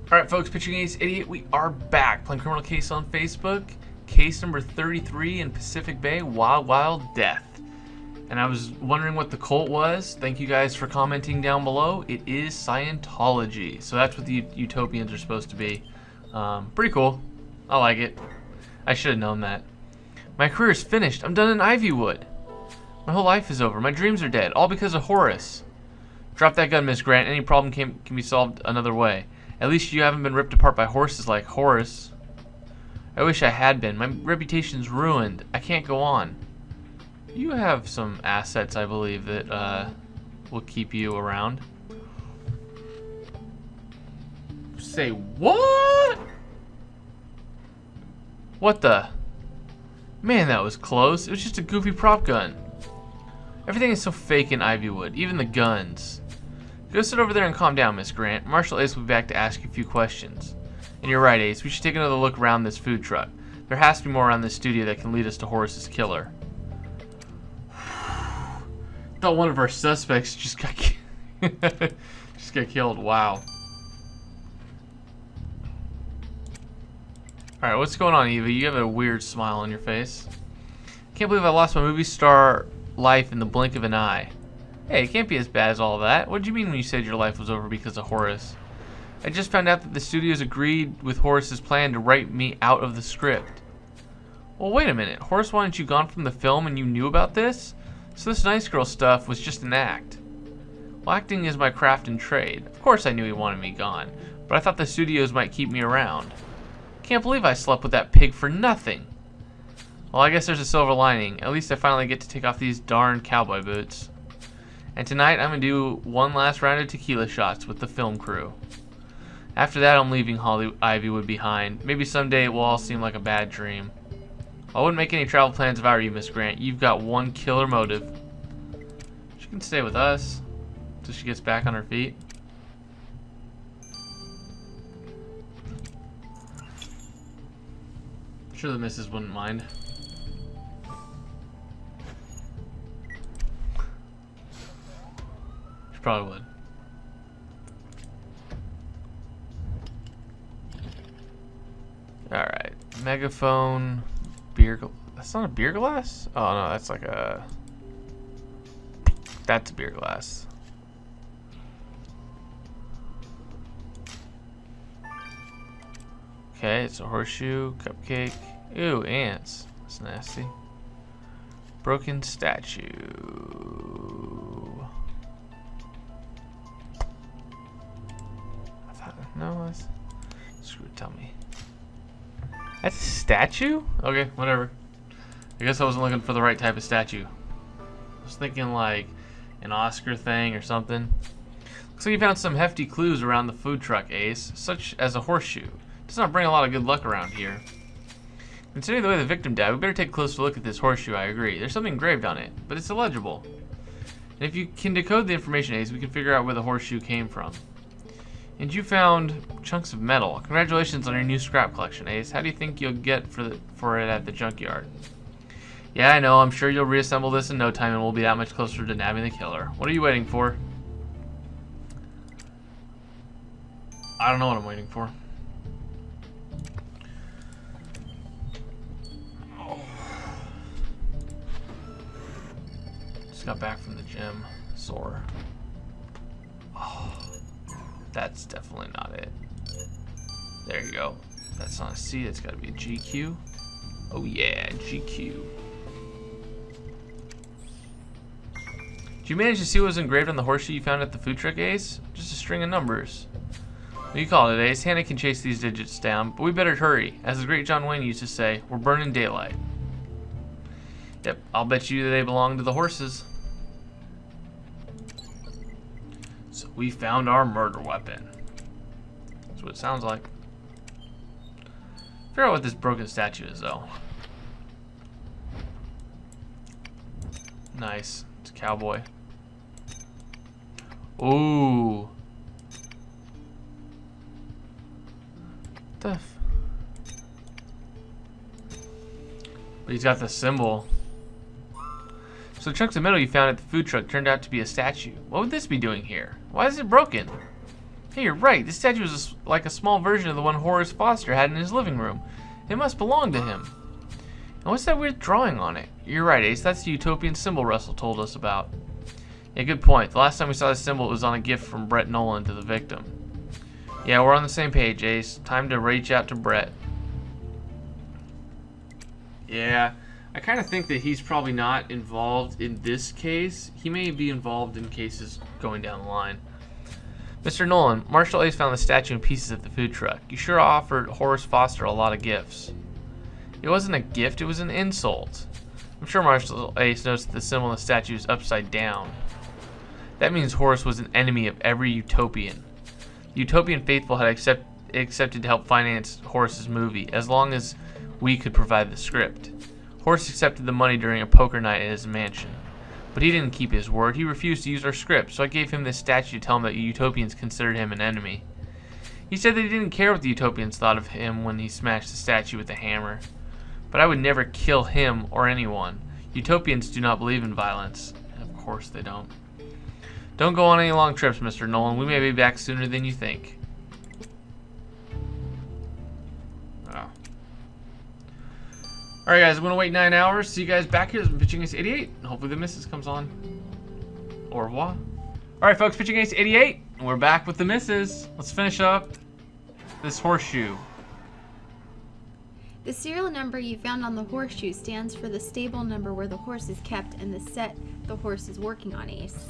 Alright folks, Pitching Ace Idiot, we are back playing Criminal Case on Facebook. Case number 33 in Pacific Bay, Wild Wild Death. And I was wondering what the cult was. Thank you guys for commenting down below. It is Scientology. So that's what the Utopians are supposed to be. Pretty cool. I like it. I should have known that. My career is finished. I'm done in Ivywood. My whole life is over. My dreams are dead. All because of Horace. Drop that gun, Miss Grant. Any problem can be solved another way. At least you haven't been ripped apart by horses like Horace. I wish I had been. My reputation's ruined. I can't go on. You have some assets, I believe, that will keep you around. Say what? What the? Man, that was close. It was just a goofy prop gun. Everything is so fake in Ivywood, even the guns. Go sit over there and calm down, Miss Grant. Marshal Ace will be back to ask you a few questions. And you're right, Ace. We should take another look around this food truck. There has to be more around this studio that can lead us to Horace's killer. Thought one of our suspects just got killed. Wow. Alright, what's going on, Eva? You have a weird smile on your face. Can't believe I lost my movie star life in the blink of an eye. Hey, it can't be as bad as all that. What did you mean when you said your life was over because of Horace? I just found out that the studios agreed with Horace's plan to write me out of the script. Well, wait a minute. Horace wanted you gone from the film and you knew about this? So this nice girl stuff was just an act. Well, acting is my craft and trade. Of course I knew he wanted me gone, but I thought the studios might keep me around. Can't believe I slept with that pig for nothing. Well, I guess there's a silver lining. At least I finally get to take off these darn cowboy boots. And tonight I'm going to do one last round of tequila shots with the film crew. After that I'm leaving Ivywood behind. Maybe someday it will all seem like a bad dream. I wouldn't make any travel plans if I were you, Miss Grant. You've got one killer motive. She can stay with us until she gets back on her feet. I'm sure the missus wouldn't mind. She probably would. Alright. Megaphone. Beer. That's not a beer glass? Oh no, that's like a. That's a beer glass. Okay, it's a horseshoe, cupcake. Ew, ants. That's nasty. Broken statue. No, that's... Screw it, tell me. That's a statue? Okay, whatever. I guess I wasn't looking for the right type of statue. I was thinking like an Oscar thing or something. Looks like you found some hefty clues around the food truck, Ace, such as a horseshoe. Does not bring a lot of good luck around here. Considering the way the victim died, we better take a closer look at this horseshoe, I agree. There's something engraved on it, but it's illegible. And if you can decode the information, Ace, we can figure out where the horseshoe came from. And you found chunks of metal. Congratulations on your new scrap collection, Ace. How do you think you'll get for it at the junkyard? Yeah, I know. I'm sure you'll reassemble this in no time and we'll be that much closer to nabbing the killer. What are you waiting for? I don't know what I'm waiting for. Just got back from the gym. Sore. Oh. That's definitely not it. There you go. That's not a C, that's gotta be a GQ. Oh yeah, GQ. Did you manage to see what was engraved on the horseshoe you found at the food truck, Ace? Just a string of numbers. What do you call it, Ace? Hannah can chase these digits down, but we better hurry. As the great John Wayne used to say, we're burning daylight. Yep, I'll bet you they belong to the horses. So we found our murder weapon. That's what it sounds like. Figure out what this broken statue is, though. Nice. It's a cowboy. Ooh. What the f... But he's got the symbol. So the chunks of metal you found at the food truck turned out to be a statue. What would this be doing here? Why is it broken? Hey, you're right. This statue is like a small version of the one Horace Foster had in his living room. It must belong to him. And what's that weird drawing on it? You're right, Ace. That's the utopian symbol Russell told us about. Yeah, good point. The last time we saw this symbol, it was on a gift from Brett Nolan to the victim. Yeah, we're on the same page, Ace. Time to reach out to Brett. Yeah, I kind of think that he's probably not involved in this case. He may be involved in cases going down the line. Mr. Nolan, Marshall Ace found the statue in pieces at the food truck. You sure offered Horace Foster a lot of gifts. It wasn't a gift, it was an insult. I'm sure Marshall Ace noticed that the symbol on the statue is upside down. That means Horace was an enemy of every utopian. The utopian faithful had accepted to help finance Horace's movie, as long as we could provide the script. Horace accepted the money during a poker night at his mansion. But he didn't keep his word. He refused to use our script, so I gave him this statue to tell him that utopians considered him an enemy. He said that he didn't care what the utopians thought of him when he smashed the statue with a hammer. But I would never kill him or anyone. Utopians do not believe in violence. And of course they don't. Don't go on any long trips, Mr. Nolan. We may be back sooner than you think. Oh. Alright guys, I'm going to wait 9 hours. See you guys back here. This is Pitching Ace 88. Hopefully the missus comes on. Au revoir. Alright folks, Pitching Ace 88. We're back with the missus. Let's finish up this horseshoe. The serial number you found on the horseshoe stands for the stable number where the horse is kept and the set the horse is working on, Ace.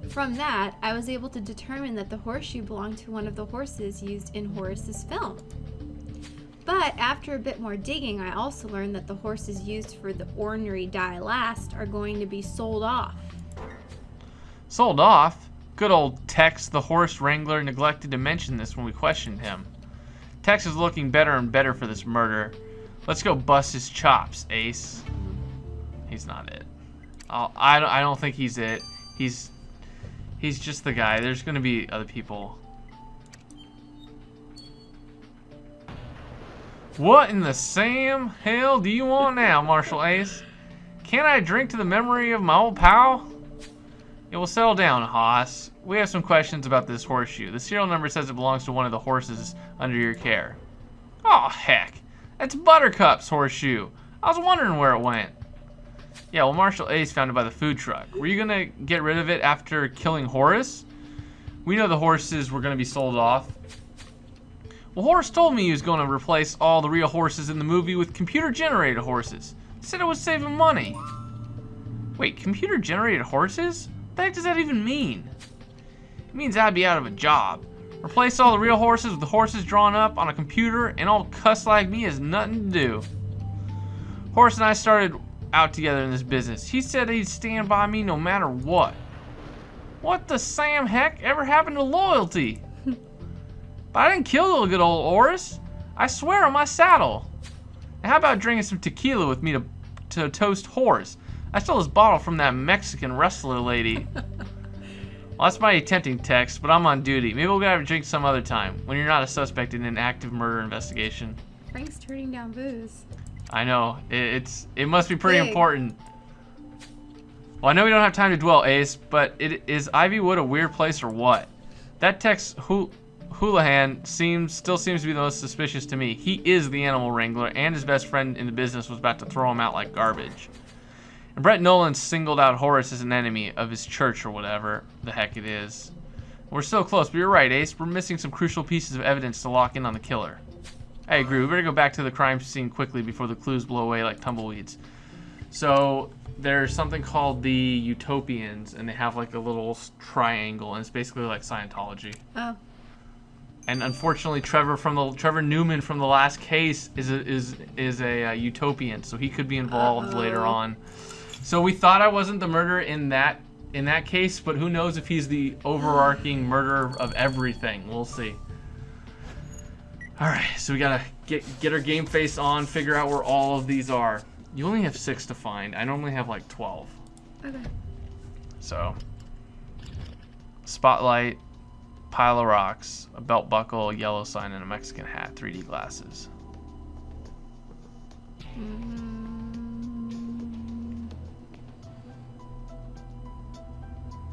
From that, I was able to determine that the horseshoe belonged to one of the horses used in Horace's film. But after a bit more digging, I also learned that the horses used for the ornery die last are going to be sold off. Sold off? Good old Tex, the horse wrangler, neglected to mention this when we questioned him. Tex is looking better and better for this murder. Let's go bust his chops, Ace. He's not it. I don't think he's it. He's just the guy. There's going to be other people. What in the Sam hell do you want now, Marshall Ace? Can't I drink to the memory of my old pal? It will settle down, Haas. We have some questions about this horseshoe. The serial number says it belongs to one of the horses under your care. Oh, heck. That's Buttercup's horseshoe. I was wondering where it went. Yeah, well, Marshall Ace found it by the food truck. Were you going to get rid of it after killing Horace? We know the horses were going to be sold off. Well, Horace told me he was going to replace all the real horses in the movie with computer-generated horses. He said it would save him money. Wait, computer-generated horses? What the heck does that even mean? It means I'd be out of a job. Replace all the real horses with the horses drawn up on a computer, and old cuss like me has nothing to do. Horace and I started out together in this business. He said he'd stand by me no matter what. What the Sam heck ever happened to loyalty? But I didn't kill the good old Horace. I swear on my saddle. Now how about drinking some tequila with me to toast Horace? I stole this bottle from that Mexican wrestler lady. Well, that's my tempting text, but I'm on duty. Maybe we'll have a drink some other time, when you're not a suspect in an active murder investigation. Frank's turning down booze. I know. It must be pretty Big. important. Well, I know we don't have time to dwell, Ace, but is Ivywood a weird place or what? That Tex Houlihan still seems to be the most suspicious to me. He is the animal wrangler, and his best friend in the business was about to throw him out like garbage. And Brett Nolan singled out Horace as an enemy of his church or whatever the heck it is. We're so close, but you're right, Ace. We're missing some crucial pieces of evidence to lock in on the killer. I agree. We better go back to the crime scene quickly before the clues blow away like tumbleweeds. So there's something called the Utopians, and they have like a little triangle, and it's basically like Scientology. Oh. And unfortunately, Trevor Newman from the last case is a utopian, so he could be involved later on. So we thought I wasn't the murderer in that case, but who knows if he's the overarching murderer of everything. We'll see. All right, so we gotta get our game face on, figure out where all of these are. You only have 6 to find. I normally have like 12. Okay. So, spotlight, pile of rocks, a belt buckle, a yellow sign, and a Mexican hat. 3D glasses.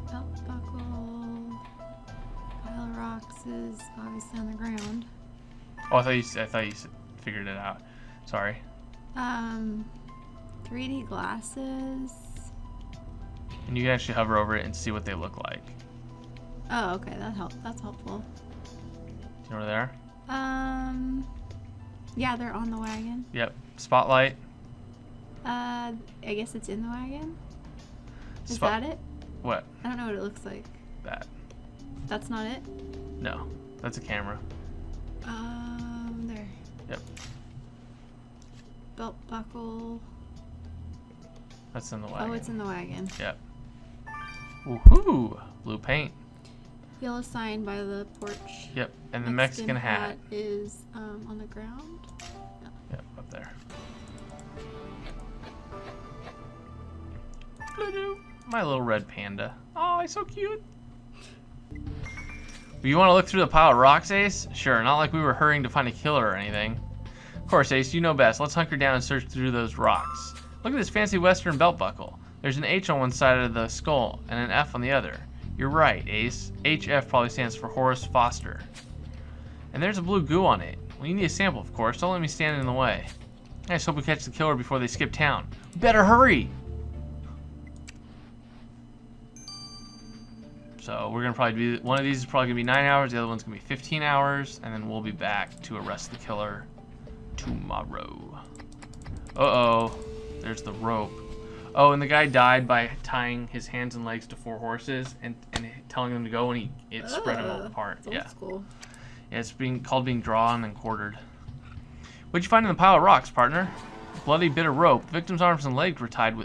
Belt buckle, pile of rocks, is obviously on the ground. Oh, I thought you figured it out. Sorry. 3D glasses. And you can actually hover over it and see what they look like. Oh, okay, that's helpful. Do you know where they are? Yeah, they're on the wagon. Yep. Spotlight. I guess it's in the wagon. Is Spot- that it? What? I don't know what it looks like. That. That's not it? No. That's a camera. There. Yep. Belt buckle. That's in the wagon. Oh, it's in the wagon. Yep. Woohoo! Blue paint. Yellow sign by the porch. Yep. And the Mexican hat. Is on the ground. No. Yep, up there. Blue. My little red panda. Oh, he's so cute. You want to look through the pile of rocks, Ace? Sure, not like we were hurrying to find a killer or anything. Of course, Ace, you know best. Let's hunker down and search through those rocks. Look at this fancy western belt buckle. There's an H on one side of the skull and an F on the other. You're right, Ace. HF probably stands for Horace Foster. And there's a blue goo on it. Well, you need a sample, of course. Don't let me stand in the way. I just hope we catch the killer before they skip town. We better hurry! So we're gonna probably one of these is probably gonna be 9 hours, the other one's gonna be 15 hours, and then we'll be back to arrest the killer tomorrow. Uh-oh, there's the rope. Oh, and the guy died by tying his hands and legs to 4 horses and telling them to go, and it spread them apart. That's cool. Yeah, it's called being drawn and quartered. What'd you find in the pile of rocks, partner? Bloody bit of rope. The victim's arms and legs were tied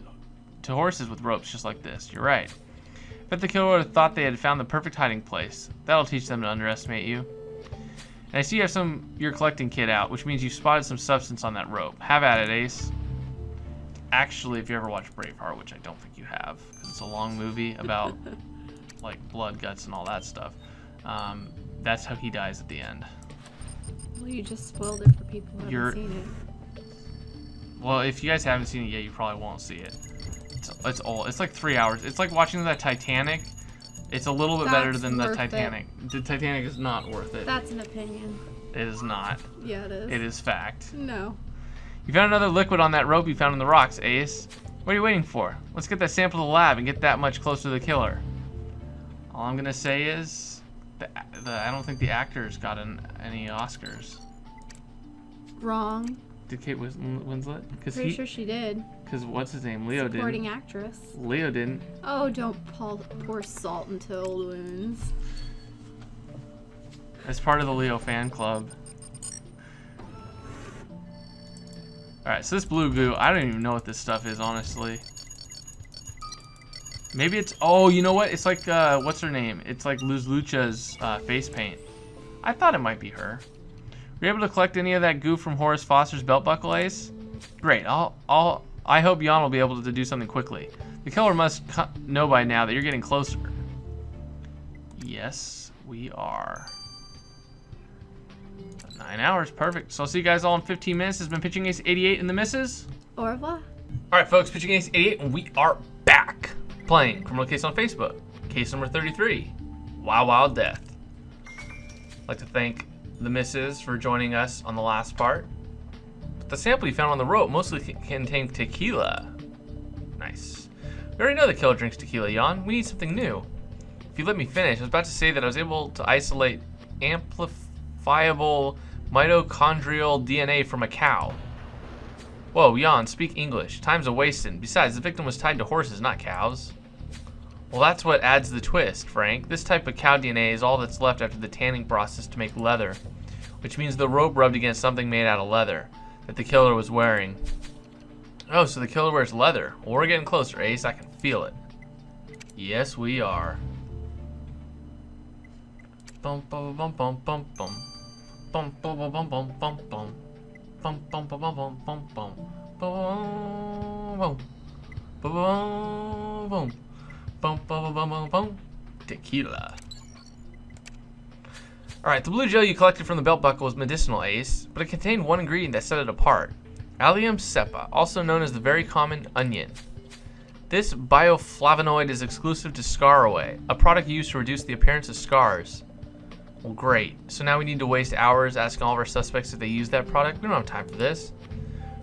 to horses with ropes just like this. You're right. Bet the killer would have thought they had found the perfect hiding place. That'll teach them to underestimate you. And I see you have your collecting kit out, which means you spotted some substance on that rope. Have at it, Ace. Actually, if you ever watched Braveheart, which I don't think you have, because it's a long movie about like blood, guts, and all that stuff, that's how he dies at the end. Well, you just spoiled it for people who haven't seen it. Well, if you guys haven't seen it yet, you probably won't see it. It's old. It's like 3 hours. It's like watching the Titanic. It's a little bit better than the Titanic. The Titanic is not worth it. That's an opinion. It is not. Yeah, it is. It is fact. No. You found another liquid on that rope you found in the rocks, Ace. What are you waiting for? Let's get that sample to the lab and get that much closer to the killer. All I'm gonna say is, I don't think the actors got any Oscars. Wrong. Did Kate Winslet? Pretty sure she did. Because what's his name? Leo didn't. Supporting actress. Leo didn't. Oh, don't pour salt into old wounds. As part of the Leo fan club. Alright, so this blue goo, I don't even know what this stuff is, honestly. Maybe it's, oh, you know what? It's like, what's her name? It's like Luz Lucha's face paint. I thought it might be her. Were you able to collect any of that goo from Horace Foster's belt buckle, Ace? Great. I hope Jan will be able to do something quickly. The killer must know by now that you're getting closer. Yes, we are. 9 hours, perfect. So I'll see you guys all in 15 minutes. This has been Pitching Ace 88 in the misses. Au revoir. All right, folks, Pitching Ace 88, and we are back playing Criminal Case on Facebook. Case number 33, Wild Wild Death. I'd like to thank the misses for joining us on the last part. But the sample you found on the rope mostly contained tequila. Nice. We already know the killer drinks tequila, Jan. We need something new. If you let me finish, I was about to say that I was able to isolate amplifiable mitochondrial DNA from a cow. Whoa, Jan, speak English. Time's a-wasting. Besides, the victim was tied to horses, not cows. Well, that's what adds the twist, Frank. This type of cow DNA is all that's left after the tanning process to make leather, which means the rope rubbed against something made out of leather that the killer was wearing. Oh, so the killer wears leather. Well, we're getting closer, Ace. I can feel it. Yes, we are. Bum bum bum bum bum bum. Bum bum bum bum bum bum bum. Bum bum bum bum bum bum bum. Bum bum bum bum. Bum bum bum bum bum. Tequila. Alright, the blue gel you collected from the belt buckle was medicinal, Ace, but it contained one ingredient that set it apart. Allium cepa, also known as the very common onion. This bioflavonoid is exclusive to Scaraway, a product used to reduce the appearance of scars. Well, great. So now we need to waste hours asking all of our suspects if they use that product? We don't have time for this.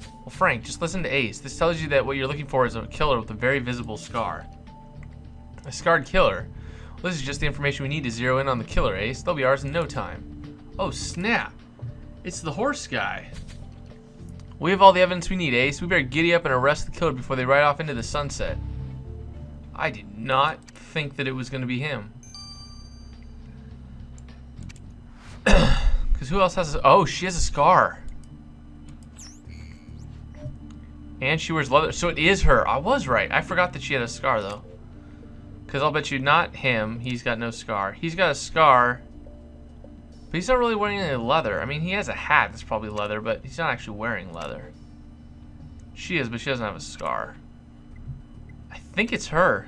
Well, Frank, just listen to Ace. This tells you that what you're looking for is a killer with a very visible scar. A scarred killer? Well, this is just the information we need to zero in on the killer, Ace. They'll be ours in no time. Oh, snap. It's the horse guy. We have all the evidence we need, Ace. We better giddy up and arrest the killer before they ride off into the sunset. I did not think that it was going to be him. Because who else has a... Oh, she has a scar. And she wears leather. So it is her. I was right. I forgot that she had a scar, though. Because I'll bet you not him. He's got no scar. He's got a scar. But he's not really wearing any leather. I mean, he has a hat that's probably leather, but he's not actually wearing leather. She is, but she doesn't have a scar. I think it's her.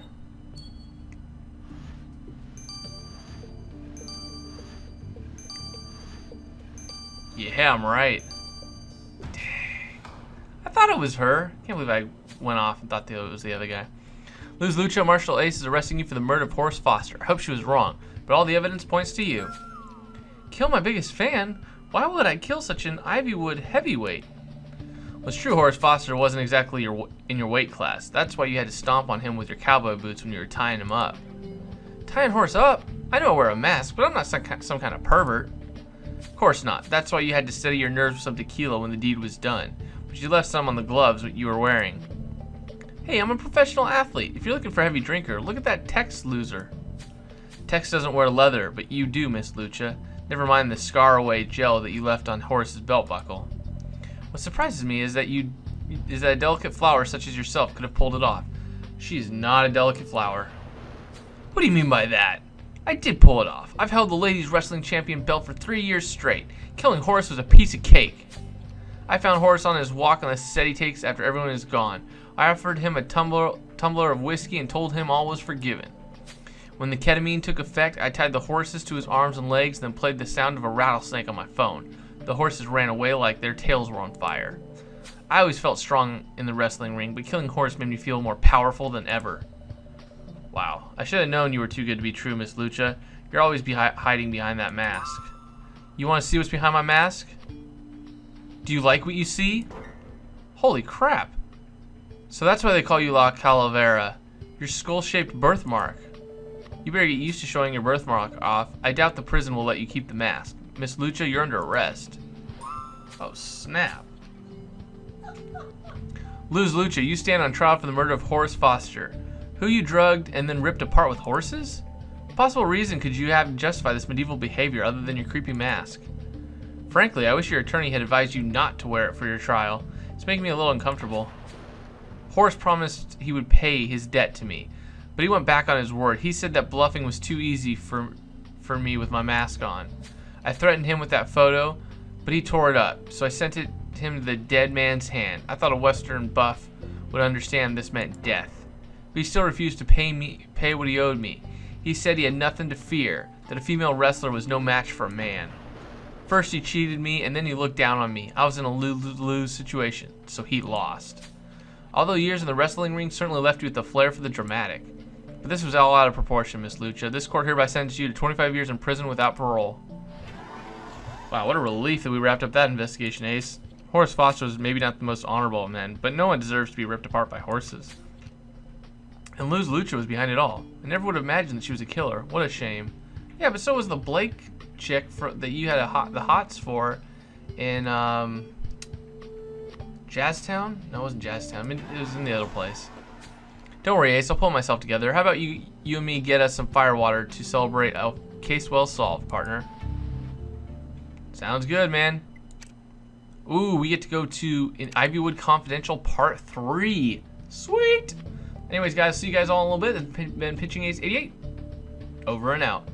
Yeah, I'm right. Dang. I thought it was her. Can't believe I went off and thought it was the other guy. Luz Lucha, Marshal Ace is arresting you for the murder of Horace Foster. I hope she was wrong, but all the evidence points to you. Kill my biggest fan? Why would I kill such an Ivywood heavyweight? Well, it's true Horace Foster wasn't exactly in your weight class. That's why you had to stomp on him with your cowboy boots when you were tying him up. Tying Horace up? I know I wear a mask, but I'm not some kind of pervert. Of course not. That's why you had to steady your nerves with some tequila when the deed was done. But you left some on the gloves you were wearing. Hey, I'm a professional athlete. If you're looking for a heavy drinker, look at that Tex loser. Tex doesn't wear leather, but you do, Miss Lucha. Never mind the scar-away gel that you left on Horace's belt buckle. What surprises me is that a delicate flower such as yourself could have pulled it off. She is not a delicate flower. What do you mean by that? I did pull it off. I've held the ladies wrestling champion belt for 3 years straight. Killing Horace was a piece of cake. I found Horace on his walk on the set he takes after everyone is gone. I offered him a tumbler of whiskey and told him all was forgiven. When the ketamine took effect, I tied the horses to his arms and legs, then played the sound of a rattlesnake on my phone. The horses ran away like their tails were on fire. I always felt strong in the wrestling ring, but killing Horace made me feel more powerful than ever. Wow, I should have known you were too good to be true, Miss Lucha. You're always hiding behind that mask. You want to see what's behind my mask? Do you like what you see? Holy crap. So that's why they call you La Calavera. Your skull-shaped birthmark. You better get used to showing your birthmark off. I doubt the prison will let you keep the mask. Miss Lucha, you're under arrest. Oh, snap. Luz Lucha, you stand on trial for the murder of Horace Foster. Who you drugged and then ripped apart with horses? What possible reason could you have to justify this medieval behavior other than your creepy mask? Frankly, I wish your attorney had advised you not to wear it for your trial. It's making me a little uncomfortable. Horace promised he would pay his debt to me, but he went back on his word. He said that bluffing was too easy for me with my mask on. I threatened him with that photo, but he tore it up, so I sent him to the dead man's hand. I thought a Western buff would understand this meant death. But he still refused to pay what he owed me. He said he had nothing to fear, that a female wrestler was no match for a man. First he cheated me, and then he looked down on me. I was in a lose-lose situation, so he lost. Although years in the wrestling ring certainly left you with a flair for the dramatic. But this was all out of proportion, Miss Lucha. This court hereby sentences you to 25 years in prison without parole. Wow, what a relief that we wrapped up that investigation, Ace. Horace Foster was maybe not the most honorable of men, but no one deserves to be ripped apart by horses. And Luz Lucha was behind it all. I never would have imagined that she was a killer. What a shame. Yeah, but so was the Blake chick that you had the hots for in Jazztown? No, it wasn't Jazztown. I mean, it was in the other place. Don't worry, Ace. I'll pull myself together. How about you and me get us some firewater to celebrate a case well solved, partner? Sounds good, man. Ooh, we get to go to an Ivywood Confidential Part 3. Sweet! Anyways, guys, see you guys all in a little bit. It's been Pitching Ace 88. Over and out.